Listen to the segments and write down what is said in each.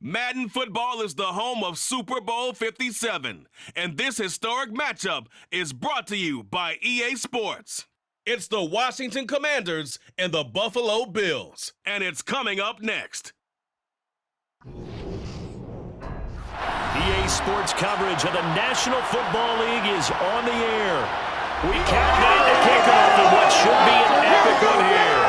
Madden Football is the home of Super Bowl 57, and this historic matchup is brought to you by EA Sports. It's the Washington Commanders and the Buffalo Bills, and it's coming up next. EA Sports coverage of the National Football League is on the air. We count down the kickoff of what should be an epic one here,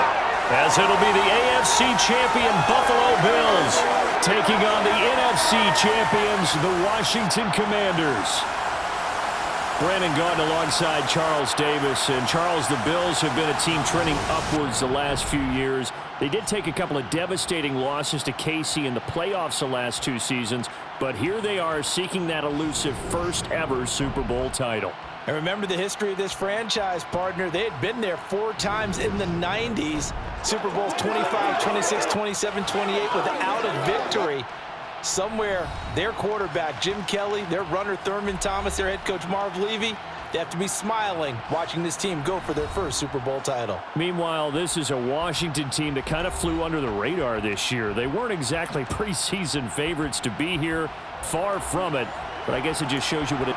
as it'll be the AFC champion Buffalo Bills taking on the NFC champions, the Washington Commanders. Brandon Gaudin alongside Charles Davis. And Charles, the Bills have been a team trending upwards the last few years. They did take a couple of devastating losses to KC in the playoffs the last 2 seasons, but here they are seeking that elusive first ever Super Bowl title. And remember the history of this franchise, partner. They had been there 4 times in the 90s. Super Bowls 25, 26, 27, 28 without a victory. Somewhere, their quarterback, Jim Kelly, their runner, Thurman Thomas, their head coach, Marv Levy, they have to be smiling watching this team go for their first Super Bowl title. Meanwhile, this is a Washington team that kind of flew under the radar this year. They weren't exactly preseason favorites to be here, far from it, but I guess it just shows you what it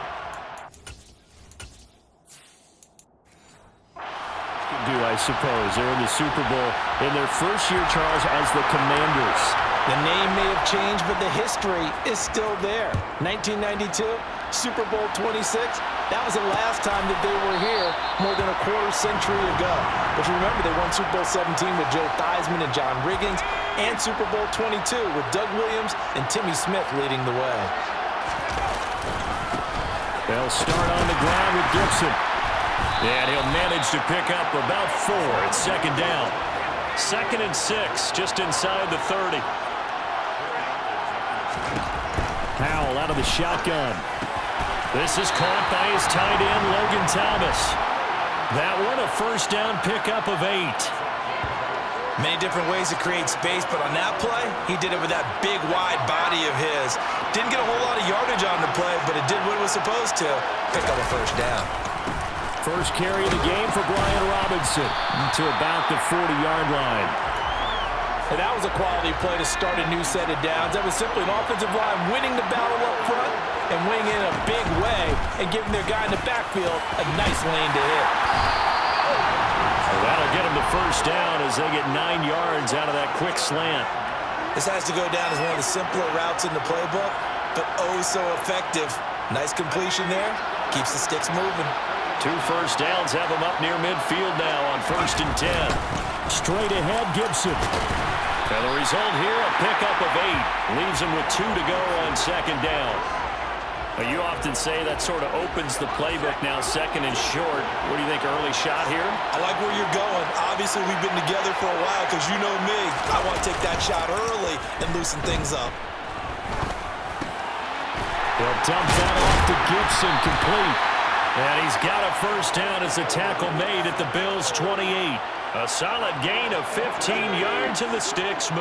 do, I suppose. They're in the Super Bowl in their first year, Charles, as the Commanders. The name may have changed, but the history is still there. 1992, Super Bowl 26, that was the last time that they were here more than a quarter century ago. But you remember they won Super Bowl 17 with Joe Theismann and John Riggins, and Super Bowl 22 with Doug Williams and Timmy Smith leading the way. They'll start on the ground with Gibson. And he'll manage to pick up about 4. It's second down. 2nd and 6, just inside the 30. Powell out of the shotgun. This is caught by his tight end, Logan Thomas. That one, a first down pickup of 8. Many different ways to create space, but on that play, he did it with that big, wide body of his. Didn't get a whole lot of yardage on the play, but it did what it was supposed to. Pick up a first down. First carry of the game for Brian Robinson to about the 40-yard line. And that was a quality play to start a new set of downs. That was simply an offensive line winning the battle up front and winning in a big way and giving their guy in the backfield a nice lane to hit. Well, that'll get them the first down as they get 9 yards out of that quick slant. This has to go down as one of the simpler routes in the playbook, but oh so effective. Nice completion there. Keeps the sticks moving. 2 first downs have them up near midfield now on 1st and 10. Straight ahead, Gibson. And the result here, a pickup of 8. Leaves him with 2 to go on 2nd down. Now, you often say that sort of opens the playbook now, 2nd and short. What do you think, early shot here? I like where you're going. Obviously, we've been together for a while because you know me. I want to take that shot early and loosen things up. They'll dump that off to Gibson, complete. And he's got a first down as the tackle made at the Bills' 28. A solid gain of 15 yards and the sticks move.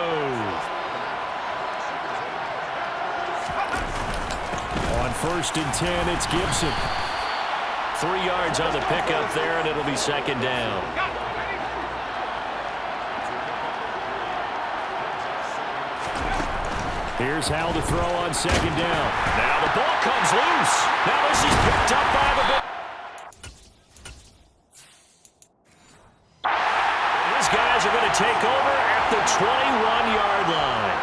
On 1st and 10, it's Gibson. 3 yards on the pickup there, and it'll be 2nd down. Here's Howell to throw on 2nd down. Now the ball comes loose. Now this is picked up by the Bills. These guys are going to take over at the 21-yard line.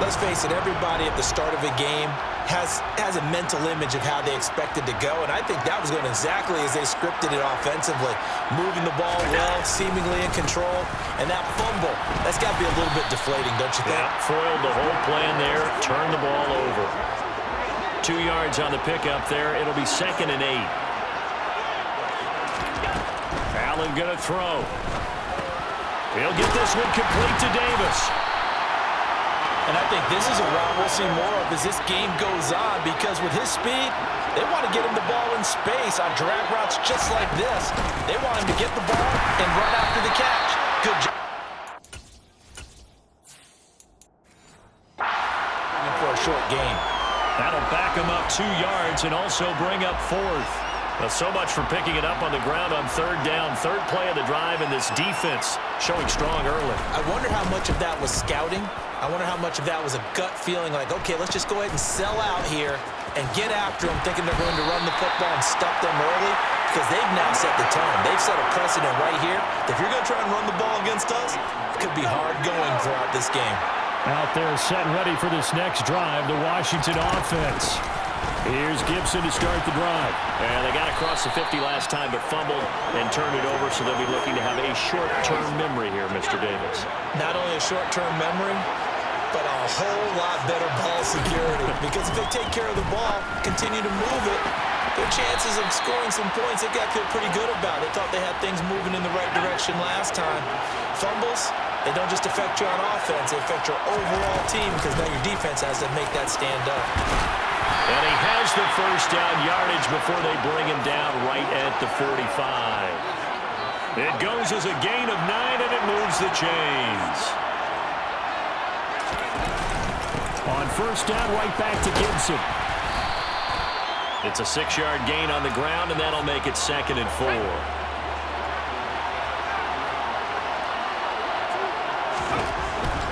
Let's face it, everybody at the start of a game has a mental image of how they expected to go, and I think that was going exactly as they scripted it offensively. Moving the ball well, seemingly in control, and that fumble, that's got to be a little bit deflating, don't you think? Yeah, foiled the whole plan there, turned the ball over. 2 yards on the pickup there. It'll be 2nd and 8. Allen going to throw. He'll get this one complete to Davis. And I think this is a route we'll see more of as this game goes on, because with his speed, they want to get him the ball in space on drag routes just like this. They want him to get the ball and run after the catch. Good job. For a short gain. That'll back him up 2 yards and also bring up 4th. Well, so much for picking it up on the ground on third down. Third play of the drive, and this defense showing strong early. I wonder how much of that was scouting. I wonder how much of that was a gut feeling like, okay, let's just go ahead and sell out here and get after them, thinking they're going to run the football and stuff them early, because they've now set the tone. They've set a precedent right here. If you're going to try and run the ball against us, it could be hard going throughout this game. Out there set and ready for this next drive, the Washington offense. Here's Gibson to start the drive. And they got across the 50 last time, but fumbled and turned it over, so they'll be looking to have a short-term memory here, Mr. Davis. Not only a short-term memory, but a whole lot better ball security. Because if they take care of the ball, continue to move it, their chances of scoring some points, they've got to feel pretty good about. They thought they had things moving in the right direction last time. Fumbles, they don't just affect you on offense, they affect your overall team, because now your defense has to make that stand up. And he has the first down yardage before they bring him down right at the 45. It goes as a gain of 9, and it moves the chains. On first down, right back to Gibson. It's a 6-yard gain on the ground, and that'll make it 2nd and 4.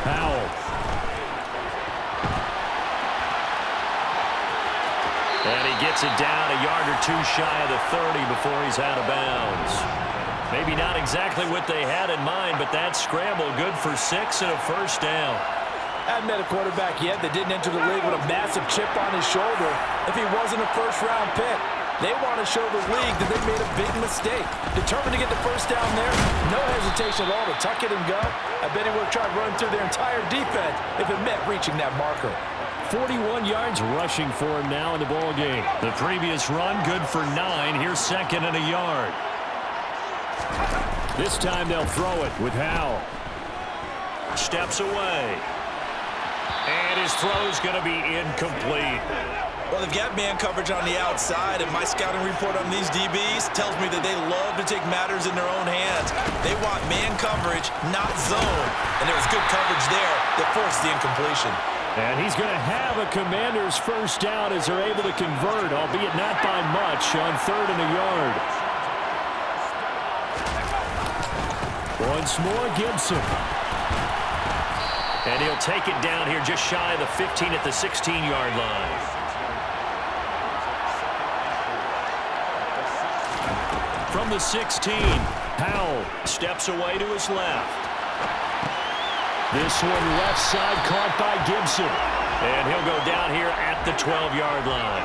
Powell. And he gets it down a yard or two shy of the 30 before he's out of bounds. Maybe not exactly what they had in mind, but that scramble good for 6 and a first down. I haven't met a quarterback yet that didn't enter the league with a massive chip on his shoulder if he wasn't a first-round pick. They want to show the league that they made a big mistake. Determined to get the first down there, no hesitation at all to tuck it and go. I bet he would have tried running through their entire defense if it meant reaching that marker. 41 yards rushing for him now in the ball game. The previous run good for 9. Here's 2nd and a yard. This time they'll throw it with Howell. Steps away. And his throw's going to be incomplete. Well, they've got man coverage on the outside, and my scouting report on these DBs tells me that they love to take matters in their own hands. They want man coverage, not zone. And there was good coverage there that forced the incompletion. And he's going to have a Commander's first down as they're able to convert, albeit not by much, on 3rd and a yard. Once more, Gibson. And he'll take it down here just shy of the 15 at the 16-yard line. From the 16, Powell steps away to his left. This one left side caught by Gibson. And he'll go down here at the 12-yard line.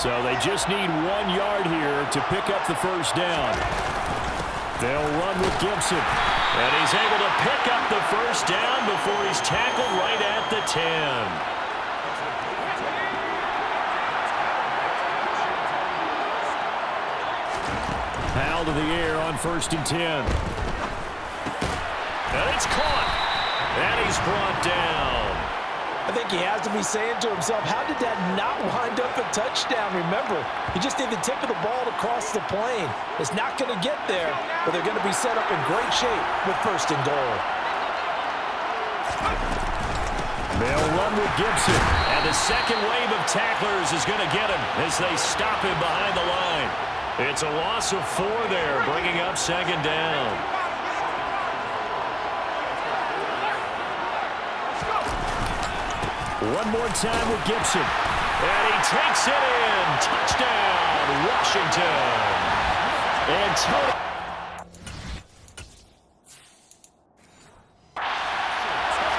So they just need 1 yard here to pick up the first down. They'll run with Gibson. And he's able to pick up the first down before he's tackled right at the 10. Powell to the air on 1st and 10. And it's caught. And he's brought down. I think he has to be saying to himself, how did that not wind up a touchdown? Remember, he just need the tip of the ball to cross the plane. It's not going to get there, but they're going to be set up in great shape with 1st and goal. They'll run with Gibson. And the second wave of tacklers is going to get him as they stop him behind the line. It's a loss of 4 there, bringing up 2nd down. One more time with Gibson. And he takes it in. Touchdown, Washington. And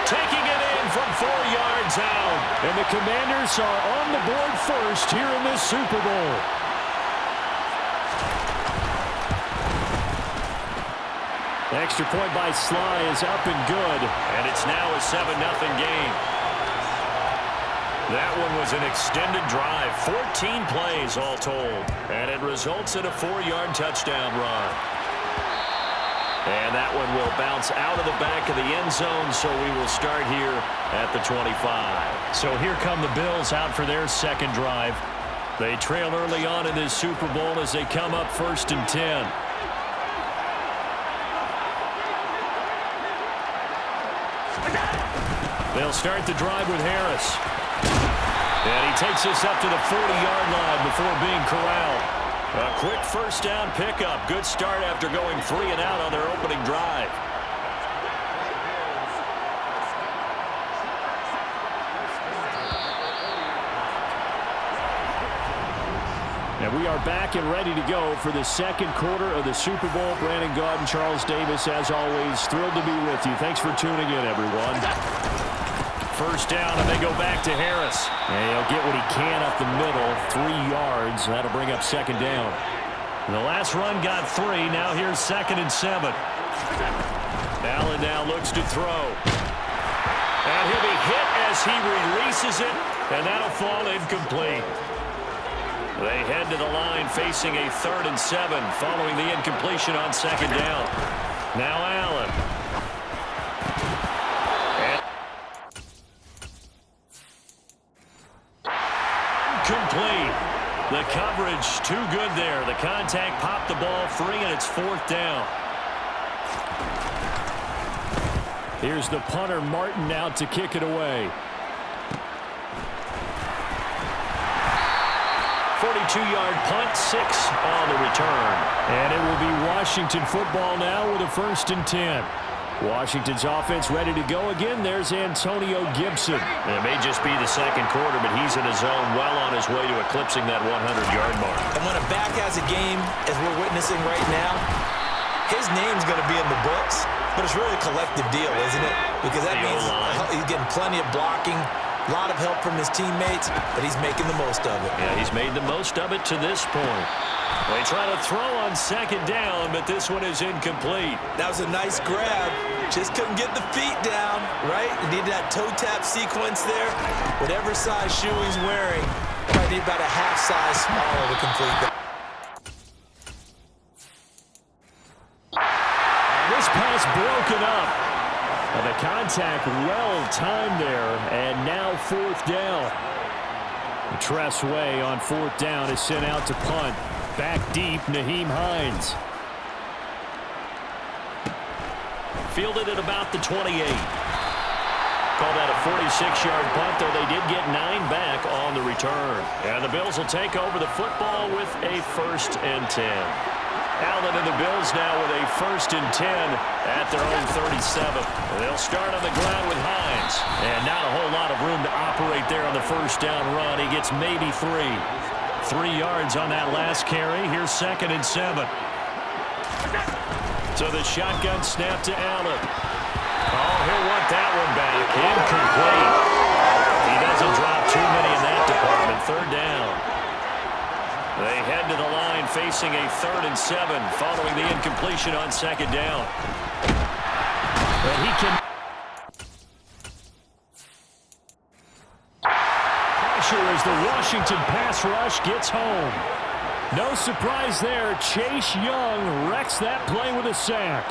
taking it in from 4 yards out. And the Commanders are on the board first here in this Super Bowl. Extra point by Sly is up and good. And it's now a 7-0 game. That one was an extended drive, 14 plays all told, and it results in a 4-yard touchdown run. And that one will bounce out of the back of the end zone, so we will start here at the 25. So here come the Bills out for their second drive. They trail early on in this Super Bowl as they come up 1st and 10. They'll start the drive with Harris. And he takes us up to the 40-yard line before being corralled. A quick first down pickup. Good start after going 3 and out on their opening drive. And we are back and ready to go for the second quarter of the Super Bowl. Brandon Gaudin, Charles Davis, as always, thrilled to be with you. Thanks for tuning in, everyone. First down, and they go back to Harris. And he'll get what he can up the middle, 3 yards. That'll bring up second down. And the last run got 3. Now here's 2nd and 7. Allen now looks to throw. And he'll be hit as he releases it, and that'll fall incomplete. They head to the line facing a 3rd and 7 following the incompletion on 2nd down. Now Allen. Complete. The coverage too good there. The contact popped the ball free, and it's 4th down. Here's the punter, Martin, out to kick it away. 42-yard punt, 6 on the return. And it will be Washington football now with a 1st and 10. Washington's offense ready to go again. There's Antonio Gibson. It may just be the second quarter, but he's in his zone well on his way to eclipsing that 100-yard mark. And when a back has a game, as we're witnessing right now, his name's going to be in the books, but it's really a collective deal, isn't it? Because that means he's getting plenty of blocking, a lot of help from his teammates, but he's making the most of it. Yeah, he's made the most of it to this point. They try to throw on 2nd down, but this one is incomplete. That was a nice grab. Just couldn't get the feet down, right? You need that toe tap sequence there. Whatever size shoe he's wearing, probably need about a half size smaller to complete that. This pass broken up. And the contact well timed there, and now 4th down. Tress Way on 4th down is sent out to punt. Back deep, Nyheim Hines. Fielded at about the 28. Call that a 46-yard punt, though they did get 9 back on the return. And the Bills will take over the football with a 1st and 10. Allen and the Bills now with a 1st and 10 at their own 37. They'll start on the ground with Hines. And not a whole lot of room to operate there on the first down run. He gets maybe 3. 3 yards on that last carry. Here's 2nd and 7. So the shotgun snap to Allen. Oh, he'll want that one back. Incomplete. He doesn't drop too many in that department. 3rd down. They head to the line facing a 3rd and 7 following the incompletion on 2nd down. But he can... Pressure as the Washington pass rush gets home. No surprise there. Chase Young wrecks that play with a sack.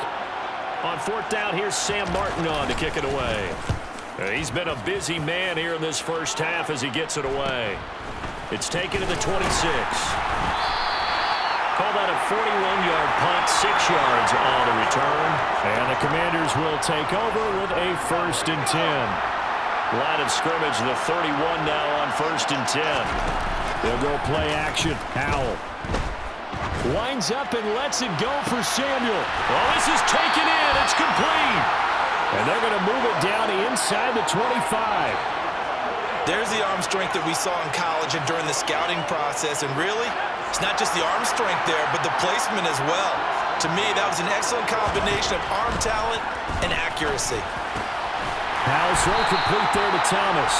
On 4th down, here's Sam Martin on to kick it away. He's been a busy man here in this first half as he gets it away. It's taken to the 26. Call that a 41-yard punt, 6 yards on the return. And the Commanders will take over with a 1st and 10. Line of scrimmage, the 31 now on 1st and 10. They'll go play action. Howell winds up and lets it go for Samuel. Well, this is taken in. It's complete. And they're going to move it down inside the 25. There's the arm strength that we saw in college and during the scouting process. And really, it's not just the arm strength there, but the placement as well. To me, that was an excellent combination of arm talent and accuracy. Howell's throw complete there to Thomas.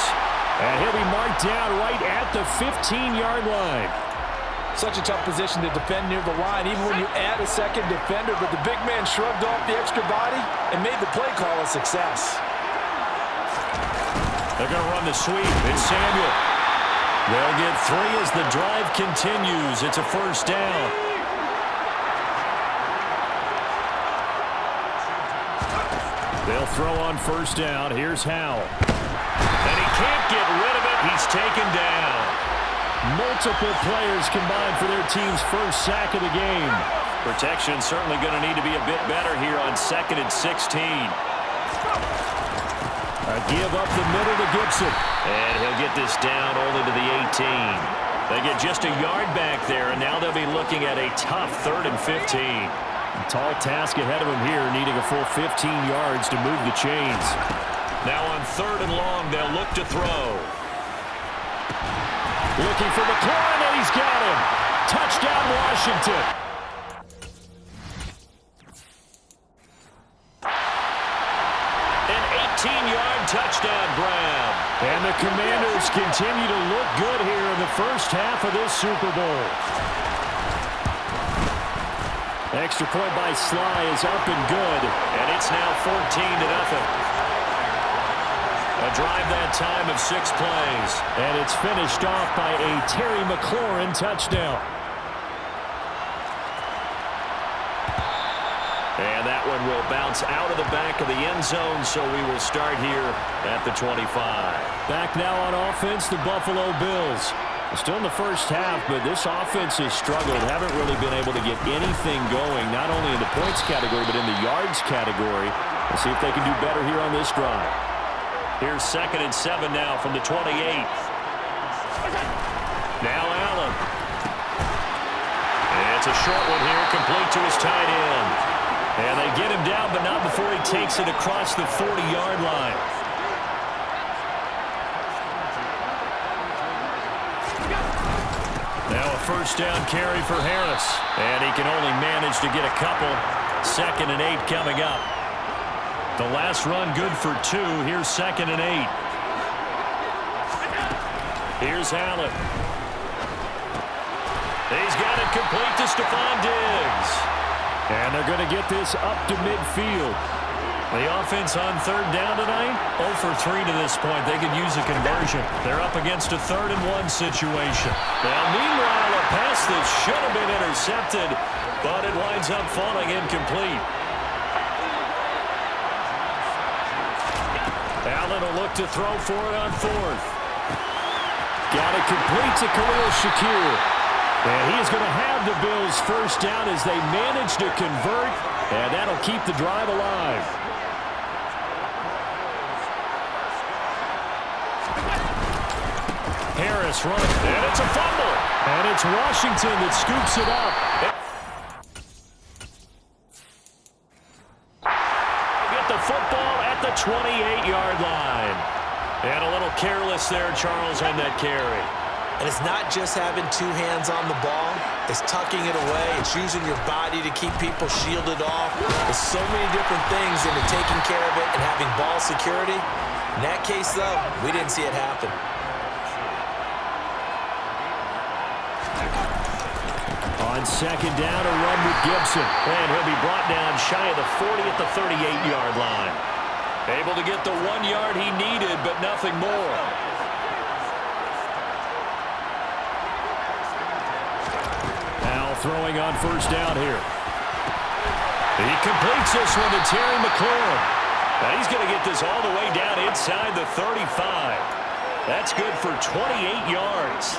And he'll be marked down right at the 15-yard line. Such a tough position to defend near the line, even when you add a second defender. But the big man shrugged off the extra body and made the play call a success. They're going to run the sweep. It's Samuel. They'll get 3 as the drive continues. It's a 1st down. They'll throw on 1st down. Here's Howell. And he can't get rid of it. He's taken down. Multiple players combined for their team's first sack of the game. Protection certainly going to need to be a bit better here on 2nd and 16. A give up the middle to Gibson. And he'll get this down only to the 18. They get just a yard back there, and now they'll be looking at a tough 3rd and 15. A tall task ahead of them here, needing a full 15 yards to move the chains. Now on 3rd and long, they'll look to throw. Looking for McLaurin, and he's got him. Touchdown, Washington. An 18-yard touchdown grab. And the Commanders continue to look good here in the first half of this Super Bowl. Extra point by Sly is up and good. And it's now 14-0. A drive that time of 6 plays. And it's finished off by a Terry McLaurin touchdown. And that one will bounce out of the back of the end zone, so we will start here at the 25. Back now on offense, the Buffalo Bills. Still in the first half, but this offense has struggled. Haven't really been able to get anything going, not only in the points category, but in the yards category. Let's see if they can do better here on this drive. Here's 2nd and 7 now from the 28. Now Allen. And it's a short one here, complete to his tight end. And they get him down, but not before he takes it across the 40-yard line. Now a 1st down carry for Harris. And he can only manage to get a couple. 2nd and 8 coming up. The last run good for 2. Here's 2nd and 8. Here's Allen. He's got it complete to Stephon Diggs. And they're going to get this up to midfield. The offense on 3rd down tonight, 0 for 3 to this point. They could use a conversion. They're up against a 3rd and 1 situation. Now, meanwhile, a pass that should have been intercepted, but it winds up falling incomplete. Allen will look to throw for it on 4th. Got it complete to Khalil Shakir. And he is going to have the Bills 1st down as they manage to convert, and that'll keep the drive alive. Harris running, and it's a fumble. And it's Washington that scoops it up. Get the football at the 28-yard line. And a little careless there, Charles, on that carry. And it's not just having 2 hands on the ball. It's tucking it away. It's using your body to keep people shielded off. There's so many different things into taking care of it and having ball security. In that case, though, we didn't see it happen. On 2nd down, a run with Gibson. And he'll be brought down shy of the 40 at the 38-yard line. Able to get the 1 yard he needed, but nothing more. Throwing on 1st down here. He completes this one to Terry McLaurin. Now he's going to get this all the way down inside the 35. That's good for 28 yards.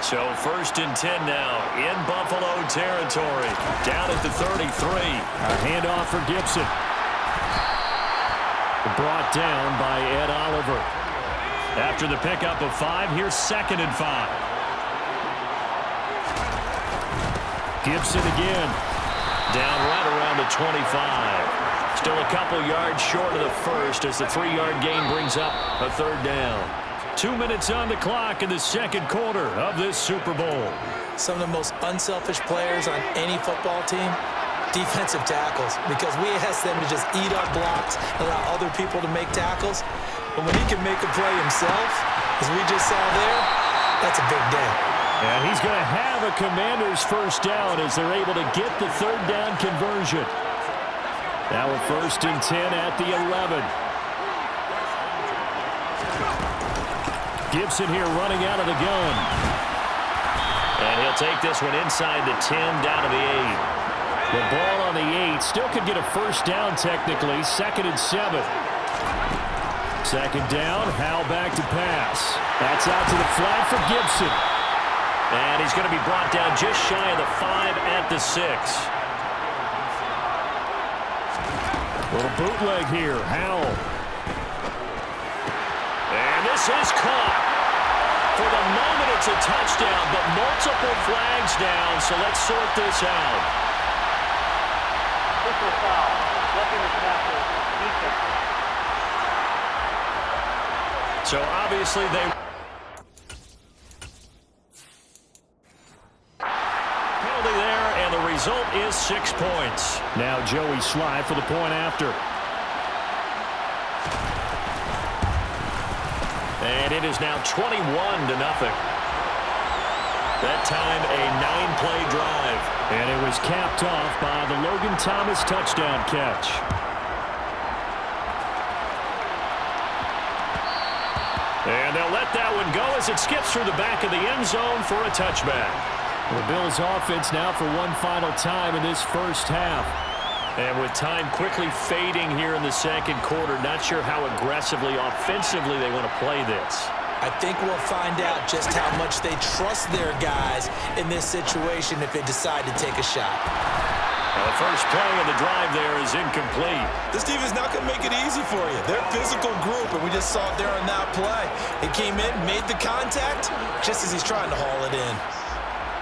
So 1st and 10 now in Buffalo territory. Down at the 33. A handoff for Gibson. Brought down by Ed Oliver. After the pickup of 5, here's 2nd and 5. Gibson again. Down right around the 25. Still a couple yards short of the 1st as the 3-yard gain brings up a 3rd down. 2 minutes on the clock in the 2nd quarter of this Super Bowl. Some of the most unselfish players on any football team, defensive tackles, because we ask them to just eat up blocks and allow other people to make tackles. But when he can make a play himself, as we just saw there, that's a big day. And he's going to have a Commanders 1st down as they're able to get the 3rd down conversion. Now a 1st and 10 at the 11. Gibson here running out of the gun. And he'll take this one inside the 10 down to the 8. The ball on the 8 still could get a 1st down technically. 2nd and 7. 2nd down, Howell back to pass. That's out to the flat for Gibson. And he's going to be brought down just shy of the 5 at the 6. Little bootleg here, Howell. And this is caught. For the moment, it's a touchdown, but multiple flags down, so let's sort this out. Personal foul. Blocking the tackle. Defense. So obviously they... Penalty there, and the result is 6 points. Now Joey Slye for the point after. And it is now 21-0. That time a 9-play drive. And it was capped off by the Logan Thomas touchdown catch. And they'll let that one go as it skips through the back of the end zone for a touchback. The Bills offense now for one final time in this first half. And with time quickly fading here in the second quarter, not sure how aggressively, offensively they want to play this. I think we'll find out just how much they trust their guys in this situation if they decide to take a shot. Now the first play of the drive there is incomplete. This team is not going to make it easy for you. They're a physical group, and we just saw it there on that play. He came in, made the contact, just as he's trying to haul it in.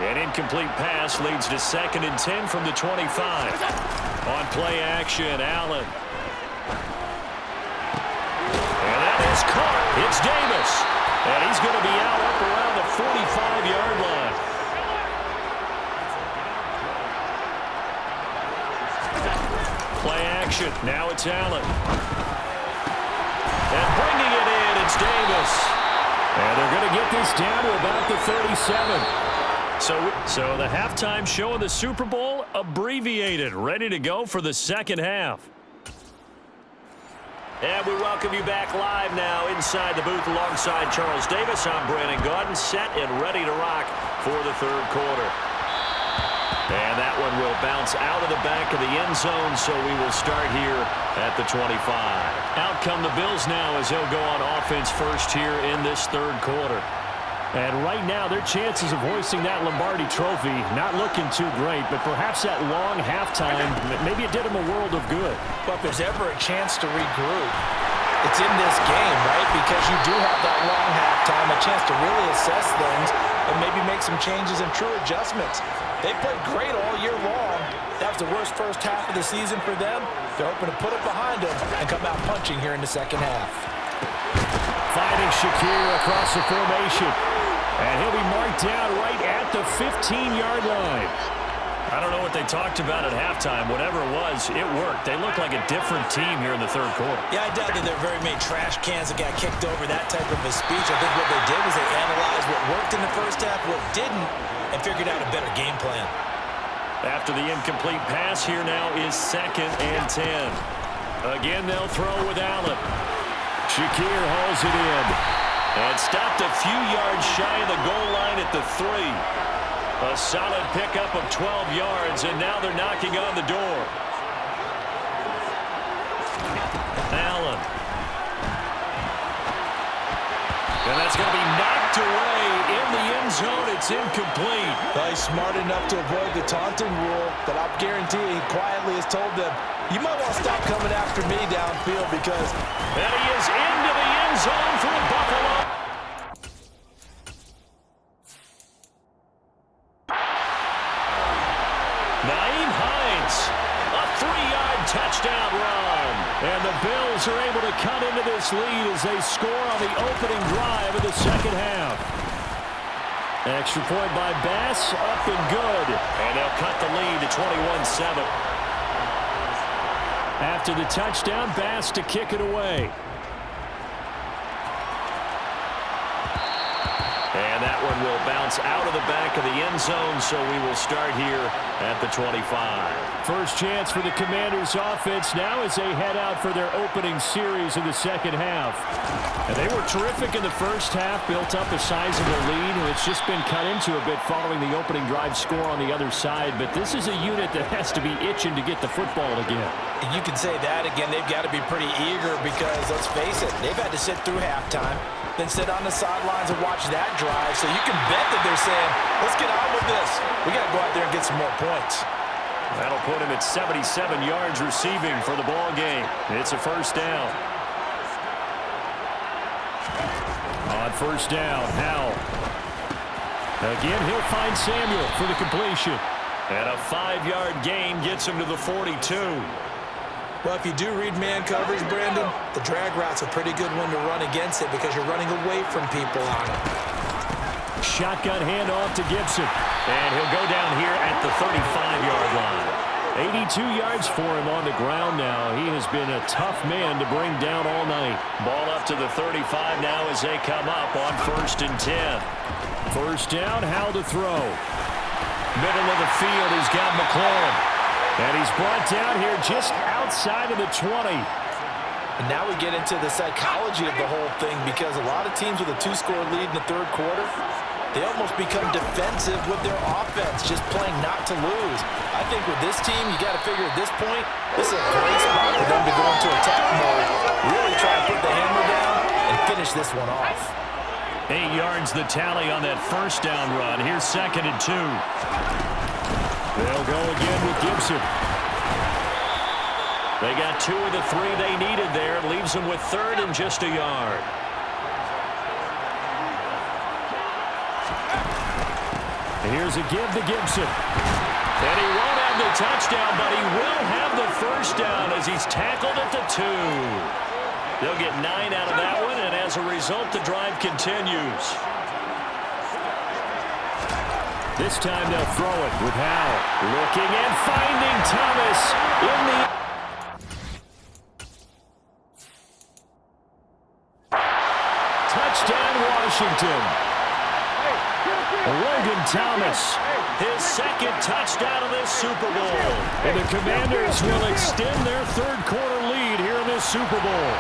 An incomplete pass leads to 2nd and 10 from the 25. On play action, Allen. And that is caught. It's Davis. And he's going to be out up around the 45-yard line. Play action. Now it's Allen. And bringing it in, it's Davis. And they're going to get this down to about the 37. So the halftime show of the Super Bowl abbreviated, ready to go for the second half. And we welcome you back live now inside the booth alongside Charles Davis. I'm Brandon Gaudin, set and ready to rock for the third quarter. And that one will bounce out of the back of the end zone, so we will start here at the 25. Out come the Bills now as they'll go on offense first here in this third quarter. And right now, their chances of hoisting that Lombardi trophy not looking too great, but perhaps that long halftime, maybe it did them a world of good. But if there's ever a chance to regroup, it's in this game, right? Because you do have that long halftime, a chance to really assess things and maybe make some changes and true adjustments. They played great all year long. That was the worst first half of the season for them. They're hoping to put it behind them and come out punching here in the second half. Finding Shakir across the formation. And he'll be marked down right at the 15-yard line. I don't know what they talked about at halftime. Whatever it was, it worked. They look like a different team here in the third quarter. Yeah, I doubt that there are very many trash cans that got kicked over, that type of a speech. I think what they did was they analyzed what worked in the first half, what didn't, and figured out a better game plan. After the incomplete pass, here now is 2nd and 10. Again, they'll throw with Allen. Shakir hauls it in. And stopped a few yards shy of the goal line at the 3. A solid pickup of 12 yards, and now they're knocking on the door. Allen. And that's going to be knocked away in the end zone. It's incomplete. Well, he's smart enough to avoid the taunting rule, but I'll guarantee he quietly has told them, you might want to stop coming after me downfield because... And he is into the end zone for Buffalo. Nyheim Hines, a 3-yard touchdown run. And the Bills are able to cut into this lead as they score on the opening drive of the second half. Extra point by Bass, up and good. And they'll cut the lead to 21-7. After the touchdown, Bass to kick it away. And that one will bounce out of the back of the end zone, so we will start here at the 25. First chance for the Commanders offense now as they head out for their opening series of the second half. And they were terrific in the first half, built up a sizable lead, and it's just been cut into a bit following the opening drive score on the other side. But this is a unit that has to be itching to get the football again. And you can say that again, they've got to be pretty eager because, let's face it, they've had to sit through halftime, then sit on the sidelines and watch that drive. So you can bet that they're saying, let's get on with this. We got to go out there and get some more points. That'll put him at 77 yards receiving for the ball game. It's a first down. On first down. Howell. Again, he'll find Samuel for the completion. And a 5-yard gain gets him to the 42. Well, if you do read man coverage, Brandon, the drag route's a pretty good one to run against it because you're running away from people on it. Shotgun handoff to Gibson. And he'll go down here at the 35-yard line. 82 yards for him on the ground now. He has been a tough man to bring down all night. Ball up to the 35 now as they come up on 1st and 10. First down, Howell to throw. Middle of the field, he's got McLaurin. And he's brought down here just outside of the 20. And now we get into the psychology of the whole thing because a lot of teams with a 2-score lead in the third quarter, they almost become defensive with their offense, just playing not to lose. I think with this team, you got to figure at this point, this is a great spot for them to go into attack mode, really try to put the hammer down and finish this one off. 8 yards the tally on that first down run. Here's 2nd and 2. They'll go again with Gibson. They got 2 of the 3 they needed there. Leaves them with 3rd and just a yard. Here's a give to Gibson. And he won't have the touchdown, but he will have the first down as he's tackled at the 2. They'll get 9 out of that one, and as a result, the drive continues. This time they'll throw it with Howell. Looking and finding Thomas in the... Touchdown, Washington. Logan Thomas. His 2nd touchdown of this Super Bowl. And the Commanders will extend their third quarter lead here in this Super Bowl.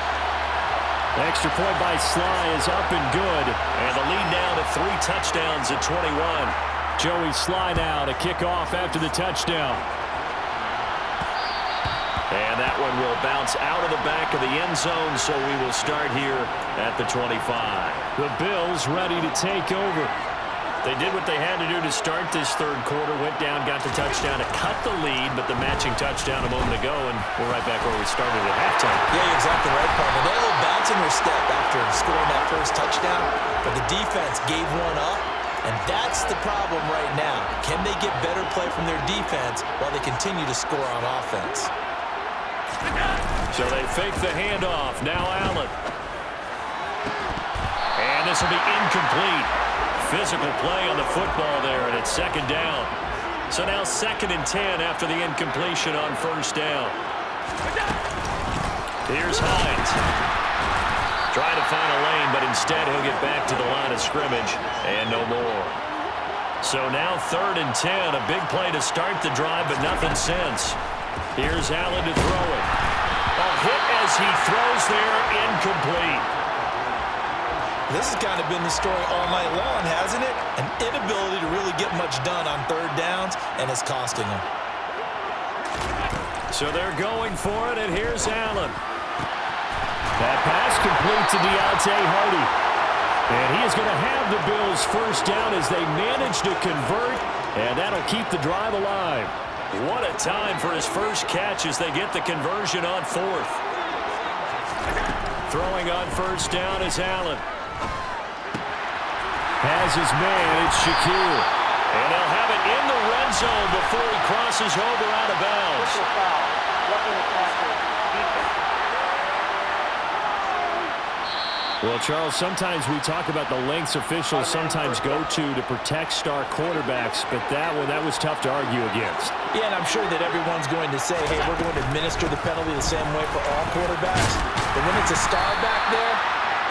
Extra point by Sly is up and good. And the lead now to 3 touchdowns at 21. Joey Sly now to kick off after the touchdown. And that one will bounce out of the back of the end zone, so we will start here at the 25. The Bills ready to take over. They did what they had to do to start this third quarter, went down, got the touchdown to cut the lead, but the matching touchdown a moment ago, and we're right back where we started at halftime. Yeah, you're exactly right, partner. They had a little bounce in their step after scoring that first touchdown, but the defense gave one up, and that's the problem right now. Can they get better play from their defense while they continue to score on offense? So they fake the handoff. Now Allen. And this will be incomplete. Physical play on the football there, and it's 2nd down. So now 2nd and 10 after the incompletion on first down. Here's Hines. Trying to find a lane, but instead he'll get back to the line of scrimmage, and no more. So now 3rd and 10, a big play to start the drive, but nothing since. Here's Allen to throw it. A hit as he throws there, incomplete. This has kind of been the story all night long, hasn't it? An inability to really get much done on third downs, and it's costing them. So they're going for it, and here's Allen. That pass complete to Deontay Hardy. And he is going to have the Bills first down as they manage to convert, and that'll keep the drive alive. What a time for his first catch as they get the conversion on 4th. Throwing on first down is Allen. Has his man, it's Shakir. And they'll have it in the red zone before he crosses over out of bounds. Well, Charles, sometimes we talk about the lengths officials sometimes go to protect star quarterbacks, but that was tough to argue against. Yeah, and I'm sure that everyone's going to say, hey, we're going to administer the penalty the same way for all quarterbacks. But when it's a star back there,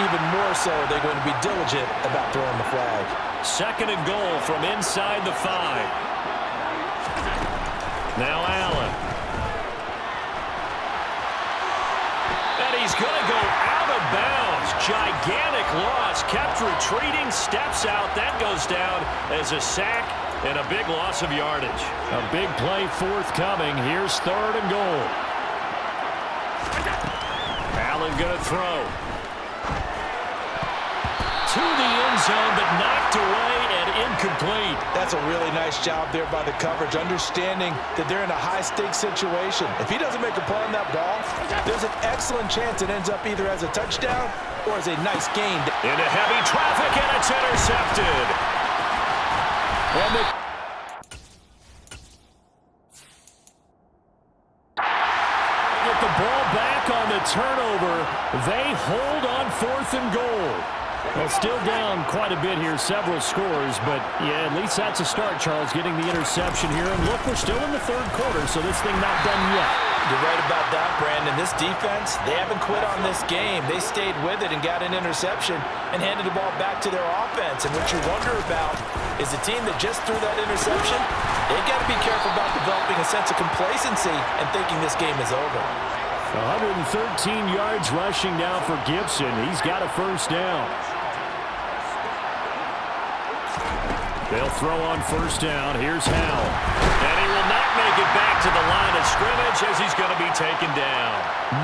even more so, they're going to be diligent about throwing the flag. 2nd and goal from inside the 5. Now Allen. And he's going to go out of bounds. Gigantic loss. Kept retreating, steps out. That goes down as a sack and a big loss of yardage. A big play forthcoming. Here's 3rd and goal. Allen going to throw. To the end zone, but knocked away and incomplete. that's a really nice job there by the coverage, understanding that they're in a high-stakes situation. If he doesn't make a play on that ball, there's an excellent chance it ends up either as a touchdown or as a nice gain. Into heavy traffic, and it's intercepted. And they get the ball back on the turnover. They hold on 4th and goal. Well, still down quite a bit here, several scores, but yeah, at least that's a start, Charles, getting the interception here. And look, we're still in the 3rd quarter, so this thing not done yet. You're right about that, Brandon. This defense, they haven't quit on this game. They stayed with it and got an interception and handed the ball back to their offense. And what you wonder about is the team that just threw that interception, they got to be careful about developing a sense of complacency and thinking this game is over. 113 yards rushing now for Gibson. He's got a first down. They'll throw on first down. Here's Howell. And he will not make it back to the line of scrimmage as he's going to be taken down.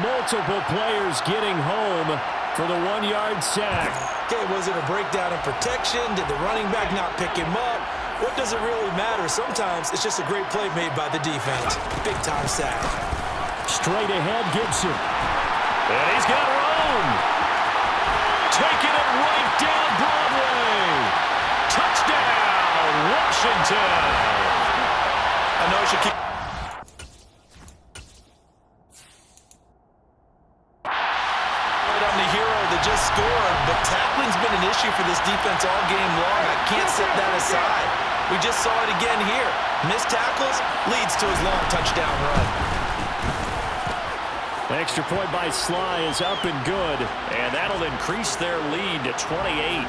Multiple players getting home for the 1-yard sack. Okay, was it a breakdown in protection? Did the running back not pick him up? What does it really matter? Sometimes it's just a great play made by the defense. Big-time sack. Straight ahead, Gibson. And he's got room. Taking it right down Broadway. Touchdown, Washington. I know I should keep... Right on the hero that just scored, but tackling's been an issue for this defense all game long. I can't set that aside. We just saw it again here. Missed tackles leads to his long touchdown run. Extra point by Sly is up and good. And that'll increase their lead to 28.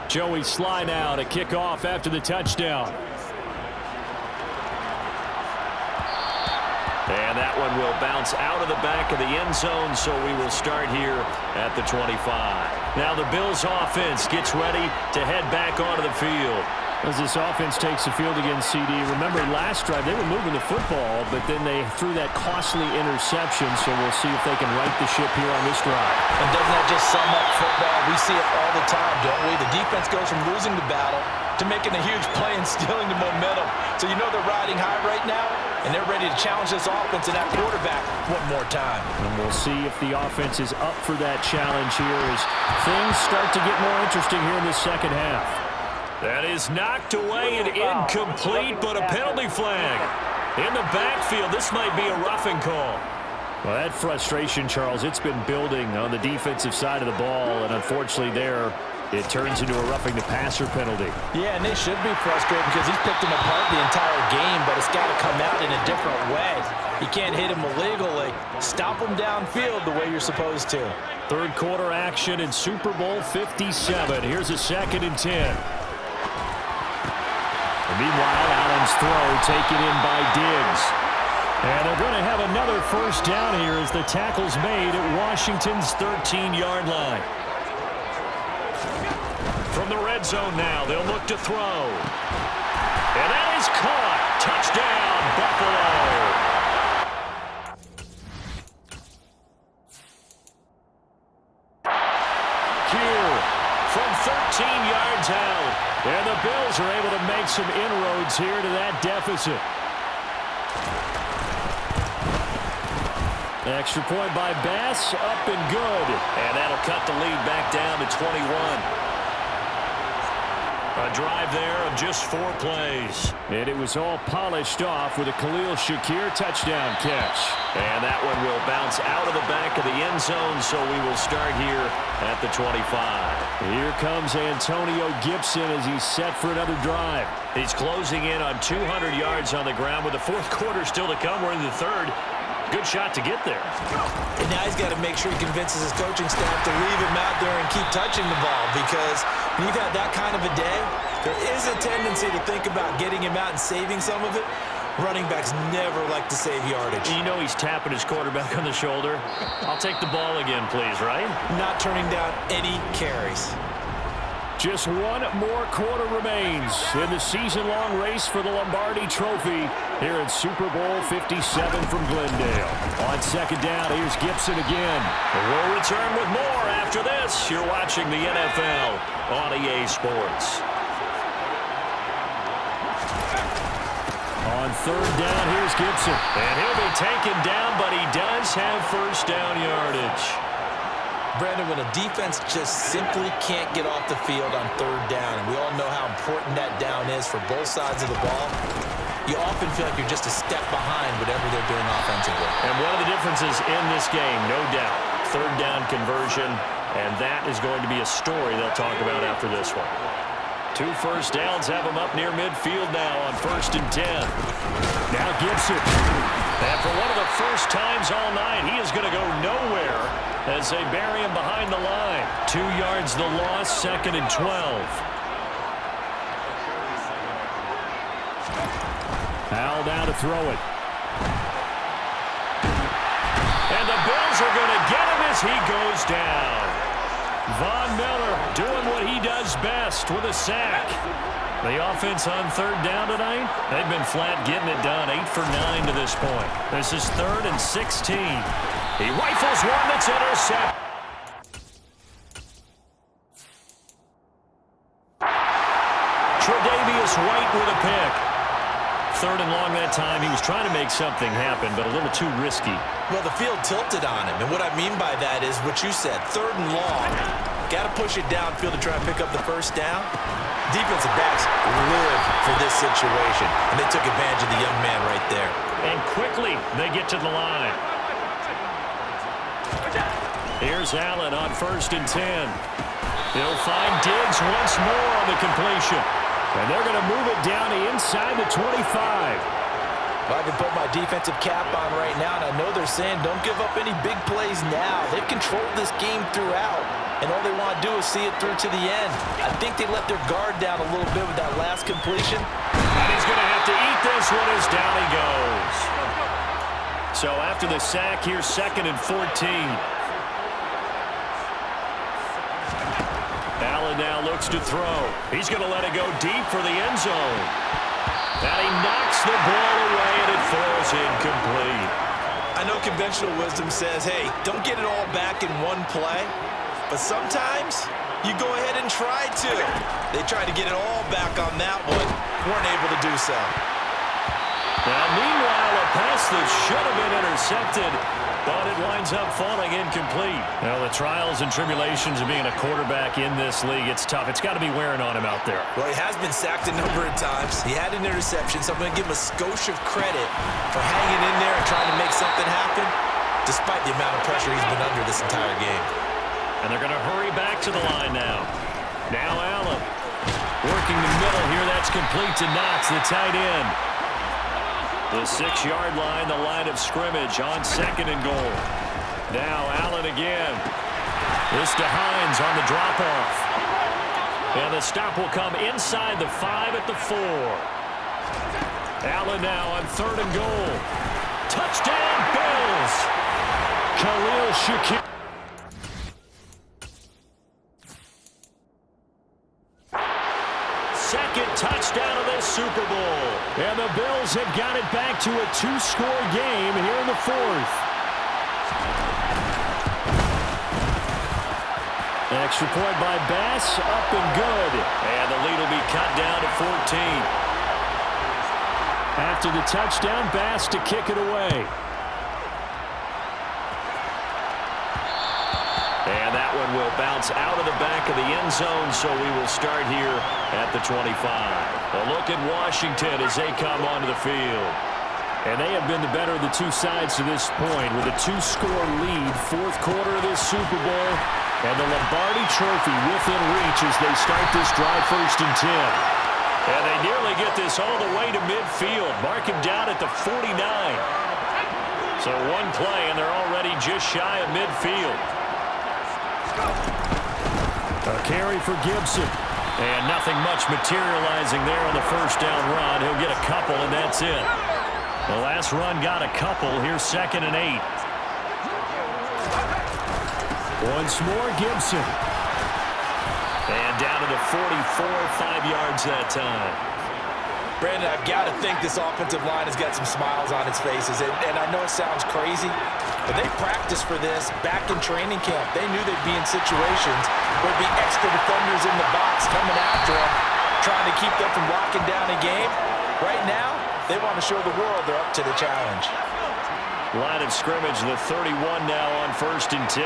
Joey Sly now to kick off after the touchdown. And that one will bounce out of the back of the end zone, so we will start here at the 25. Now the Bills offense gets ready to head back onto the field. As this offense takes the field against CD, remember last drive they were moving the football, but then they threw that costly interception, so we'll see if they can right the ship here on this drive. And doesn't that just sum up football? We see it all the time, don't we? The defense goes from losing the battle to making a huge play and stealing the momentum. So you know they're riding high right now, and they're ready to challenge this offense and that quarterback one more time. And we'll see if the offense is up for that challenge here as things start to get more interesting here in the second half. That is knocked away and incomplete, but a penalty flag. In the backfield, this might be a roughing call. Well, that frustration, Charles, it's been building on the defensive side of the ball, and unfortunately there, it turns into a roughing the passer penalty. Yeah, and they should be frustrated because he's picked them apart the entire game, but it's got to come out in a different way. You can't hit him illegally. Stop him downfield the way you're supposed to. 3rd quarter action in Super Bowl 57. Here's a 2nd and 10. And meanwhile, Allen's throw taken in by Diggs. And they're going to have another first down here as the tackle's made at Washington's 13-yard line. From the red zone now, they'll look to throw. And that is caught. Touchdown, Buffalo. From 13 yards out. And the Bills are able to make some inroads here to that deficit. Extra point by Bass, up and good. And that'll cut the lead back down to 21. A drive there of just 4 plays. And it was all polished off with a Khalil Shakir touchdown catch. And that one will bounce out of the back of the end zone, so we will start here at the 25. Here comes Antonio Gibson as he's set for another drive. He's closing in on 200 yards on the ground with the 4th quarter still to come. We're in the 3rd. Good shot to get there. And now he's got to make sure he convinces his coaching staff to leave him out there and keep touching the ball, because when you've had that kind of a day, there is a tendency to think about getting him out and saving some of it. Running backs never like to save yardage. You know he's tapping his quarterback on the shoulder. I'll take the ball again, please, right? Not turning down any carries. Just one more quarter remains in the season-long race for the Lombardi Trophy here at Super Bowl 57 from Glendale. On 2nd down, here's Gibson again. We'll return with more after this. You're watching the NFL on EA Sports. third down. Here's Gibson. And he'll be taken down, but he does have first down yardage. Brandon, when a defense just simply can't get off the field on third down, and we all know how important that down is for both sides of the ball, you often feel like you're just a step behind whatever they're doing offensively. And one of the differences in this game, no doubt, third down conversion, and that is going to be a story they'll talk about after this one. 2 first downs have him up near midfield now on 1st and 10. Now Gibson. And for one of the first times all night, he is going to go nowhere as they bury him behind the line. 2 yards the loss, 2nd and 12. Howell now to throw it. And the Bills are going to get him as he goes down. Von Miller doing what he does best with a sack. The offense on 3rd down tonight, they've been flat getting it done. 8 for 9 to this point. This is 3rd and 16. He rifles one that's intercepted. Tre'Davious White with a pick. 3rd and long that time. He was trying to make something happen, but a little too risky. Well, the field tilted on him, and what I mean by that is what you said, 3rd and long. Got to push it downfield to try and pick up the first down. Defensive backs live for this situation, and they took advantage of the young man right there. And quickly, they get to the line. Here's Allen on 1st and 10. He'll find Diggs once more on the completion. And they're going to move it down inside the 25. Well, I can put my defensive cap on right now, and I know they're saying don't give up any big plays now. They've controlled this game throughout, and all they want to do is see it through to the end. I think they let their guard down a little bit with that last completion. And he's going to have to eat this one as down he goes. So after the sack, here's 2nd and 14. Allen now looks to throw. He's going to let it go deep for the end zone. And he knocks the ball away, and it falls incomplete. I know conventional wisdom says, hey, don't get it all back in one play. But sometimes you go ahead and try to. They tried to get it all back on that one. Weren't able to do so. Now, meanwhile, a pass that should have been intercepted, but it winds up falling incomplete. Now, the trials and tribulations of being a quarterback in this league, it's tough. It's got to be wearing on him out there. Well, he has been sacked a number of times. He had an interception, so I'm going to give him a skosh of credit for hanging in there and trying to make something happen, despite the amount of pressure he's been under this entire game. And they're going to hurry back to the line now. Now Allen working the middle here. That's complete to Knox, the tight end. The 6-yard line, the line of scrimmage on 2nd and goal. Now Allen again. This to Hines on the drop-off. And the stop will come inside the 5 at the 4. Allen now on 3rd and goal. Touchdown, Bills! Khalil Shakir. Second touchdown of this Super Bowl. And the Bills have got it back to a 2-score game here in the 4th. Extra point by Bass, up and good. And the lead will be cut down to 14. After the touchdown, Bass to kick it away. And that one will bounce out of the back of the end zone, so we will start here at the 25. A look at Washington as they come onto the field. And they have been the better of the two sides to this point with a 2-score lead, 4th quarter of this Super Bowl, and the Lombardi Trophy within reach as they start this drive 1st and 10. And they nearly get this all the way to midfield. Mark him down at the 49. So one play, and they're already just shy of midfield. A carry for Gibson. And nothing much materializing there on the 1st down run. He'll get a couple, and that's it. The last run got a couple. Here's 2nd and 8. Once more, Gibson. And down to the 44, 5 yards that time. Brandon, I've got to think this offensive line has got some smiles on its faces. And I know it sounds crazy, but they practiced for this back in training camp. They knew they'd be in situations where there'd be extra defenders in the box coming after them, trying to keep them from locking down a game. Right now, They want to show the world they're up to the challenge. Line of scrimmage, the 31 now on 1st and 10.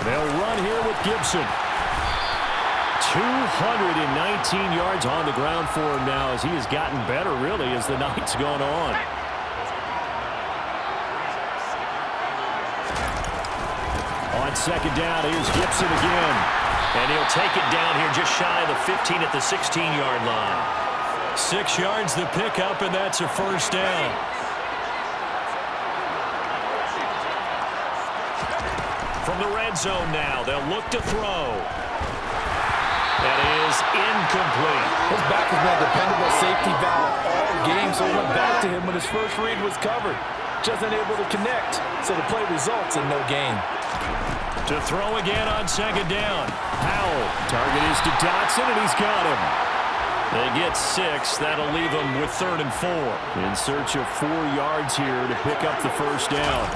They'll run here with Gibson. 219 yards on the ground for him now as he has gotten better, really, as the night's gone on. On 2nd down, here's Gibson again. And he'll take it down here just shy of the 15 at the 16-yard line. 6 yards the pickup, and that's a 1st down. From the red zone now, they'll look to throw. That is incomplete. His back has been a dependable safety valve all game, so he went back to him when his first read was covered. Just unable to connect, so the play results in no gain. To throw again on 2nd down. Howell. Target is to Dotson, and he's got him. They get 6. That'll leave them with 3rd and 4. In search of 4 yards here to pick up the 1st down.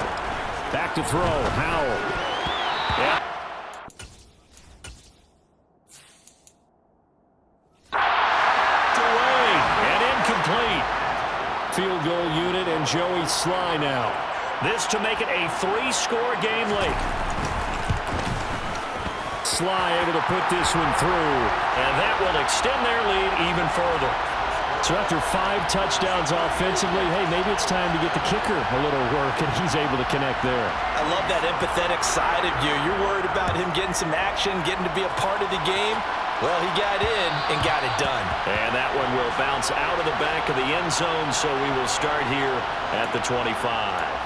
Back to throw. Howell. Yeah. Away and incomplete. Field goal unit and Joey Sly now. This to make it a 3-score game late. Sly able to put this one through. And that will extend their lead even further. So after 5 touchdowns offensively, hey, maybe it's time to get the kicker a little work, and he's able to connect there. I love that empathetic side of you. You're worried about him getting some action, getting to be a part of the game. Well, he got in and got it done. And that one will bounce out of the back of the end zone, so we will start here at the 25.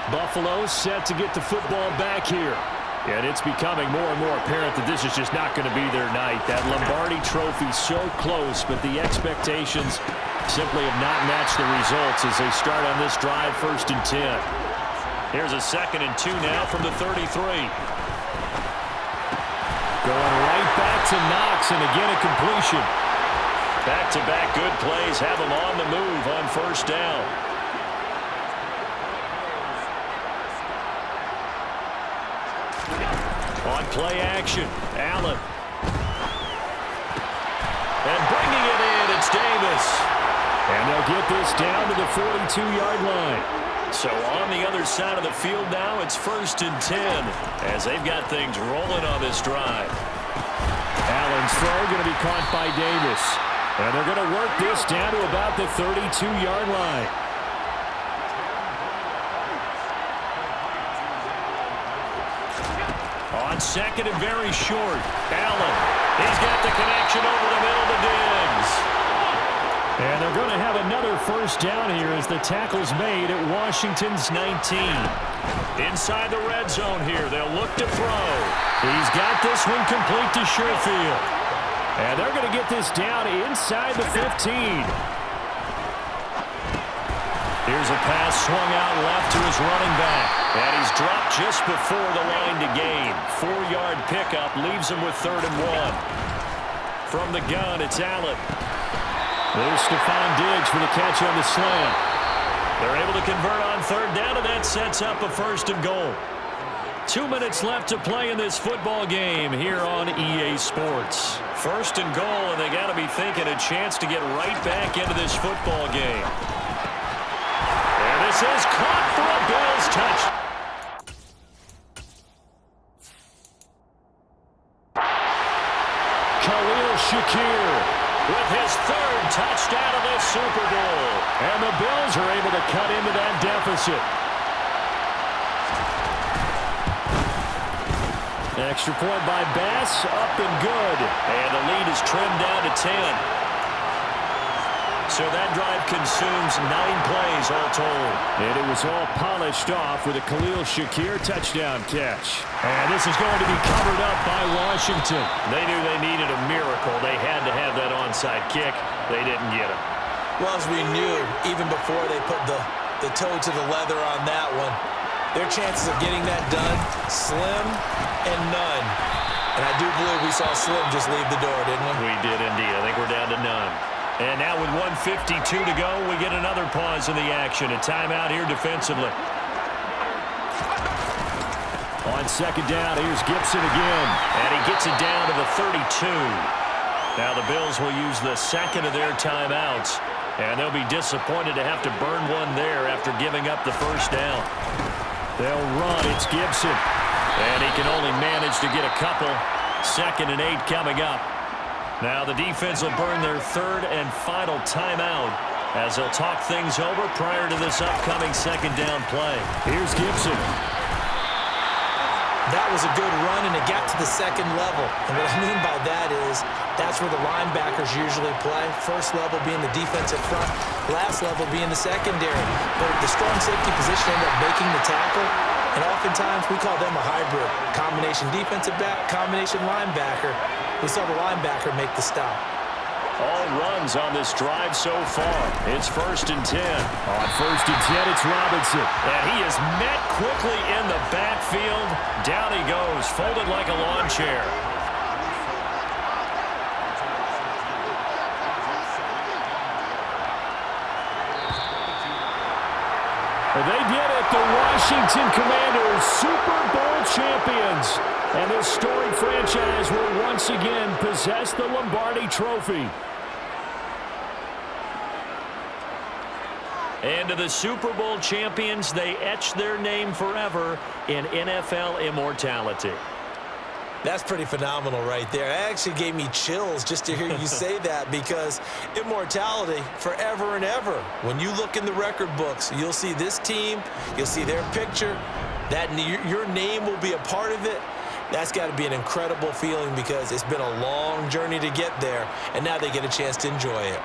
Buffalo set to get the football back here. And it's becoming more and more apparent that this is just not going to be their night. That Lombardi Trophy so close, but the expectations simply have not matched the results as they start on this drive 1st and 10. Here's a 2nd and 2 now from the 33. Going right back to Knox, and again a completion. Back-to-back good plays have them on the move on 1st down. On play action, Allen. And bringing it in, it's Davis. And they'll get this down to the 42-yard line. So on the other side of the field now, it's 1st and 10 as they've got things rolling on this drive. Allen's throw going to be caught by Davis. And they're going to work this down to about the 32-yard line. On 2nd and very short, Allen. He's got the connection over the middle to Diggs. And they're going to have another 1st down here as the tackle's made at Washington's 19. Inside the red zone here, they'll look to throw. He's got this one complete to Sherfield. And they're going to get this down inside the 15. Here's a pass swung out left to his running back. And he's dropped just before the line to gain. 4-yard pickup leaves him with 3rd and 1. From the gun, it's Allen. There's Stephon Diggs for the catch on the slant. They're able to convert on 3rd down, and that sets up a 1st and goal. 2 minutes left to play in this football game here on EA Sports. 1st and goal, and they got to be thinking a chance to get right back into this football game. And this is caught for a Bills touchdown. Khalil Shakir with his 3rd touchdown of this Super Bowl. And the Bills are able to cut into that deficit. Extra point by Bass, up and good. And the lead is trimmed down to 10. So that drive consumes 9 plays all told. And it was all polished off with a Khalil Shakir touchdown catch. And this is going to be covered up by Washington. They knew they needed a miracle. They had to have that onside kick. They didn't get it. Well, as we knew, even before they put the toe to the leather on that one, their chances of getting that done, slim and none. And I do believe we saw Slim just leave the door, didn't we? We did indeed. I think we're down to none. And now with 1:52 to go, we get another pause in the action. A timeout here defensively. On 2nd down, here's Gibson again. And he gets it down to the 32. Now the Bills will use the second of their timeouts, and they'll be disappointed to have to burn one there after giving up the first down. They'll run. It's Gibson. And he can only manage to get a couple. 2nd and 8 coming up. Now the defense will burn their third and final timeout as they'll talk things over prior to this upcoming second down play. Here's Gibson. That was a good run, and it got to the second level. And what I mean by that is that's where the linebackers usually play. First level being the defensive front, last level being the secondary. But the strong safety position ended up making the tackle, and oftentimes we call them a hybrid. Combination defensive back, combination linebacker. We saw the linebacker make the stop. All runs on this drive so far. It's 1st and 10. On 1st and 10, it's Robinson. And he is met quickly in the backfield. Down he goes, folded like a lawn chair. They did it. The Washington Commanders, Super Bowl champions. And this storied franchise will once again possess the Lombardi Trophy. And to the Super Bowl champions, they etch their name forever in NFL immortality. That's pretty phenomenal right there. It actually gave me chills just to hear you say that, because immortality forever and ever. When you look in the record books, you'll see this team, you'll see their picture, that your name will be a part of it. That's got to be an incredible feeling, because it's been a long journey to get there, and now they get a chance to enjoy it.